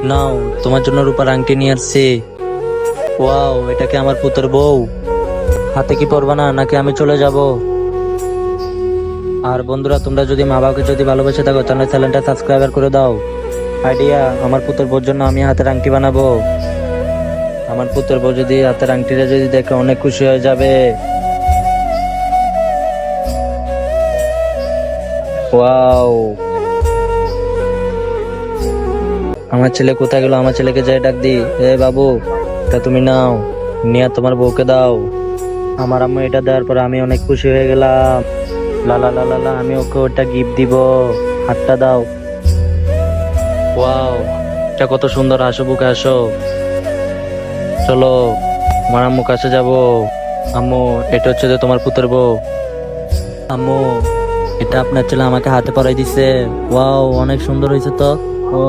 নাও, তোমার জন্য রূপার আংটি নিয়ে আসছি। ওয়াও, এটা কি আমার পুতের বউ? হাতে কি পরবা না, নাকি আমি চলে যাব? আর বন্ধুরা, তোমরা যদি মা বাবাকে যদি ভালোবেসে থাকো তাহলে চ্যানেলটা সাবস্ক্রাইবার করে দাও। আইডিয়া, আমার পুতের বউর জন্য আমি হাতের আংটি বানাবো। আমার পুতের বউ যদি হাতের আংটিটা যদি দেখে অনেক খুশি হয়ে যাবে। ওয়াও, আমার ছেলে কোথায় গেল? আমার ছেলেকে যাই ডাক দি। এ বাবু, তা তুমি নাও, নিয়ে তোমার বউকে দাও। আমার আম্মু এটা দেওয়ার পর আমি অনেক খুশি হয়ে গেলাম। লা লা লা লা লা, আমি ওকে ওটা গিফট দিব। হাতটা দাও। ওয়াও, এটা কত সুন্দর। আসো বুকে আসো, চলো আমার আম্মু কাছে যাব। আম্মু, এটা হচ্ছে যে তোমার পুত্র বউ। আম্মু, এটা আপনার ছেলে আমাকে হাতে পরাই দিছে। ওয়াও, অনেক সুন্দর হয়েছে তো। ও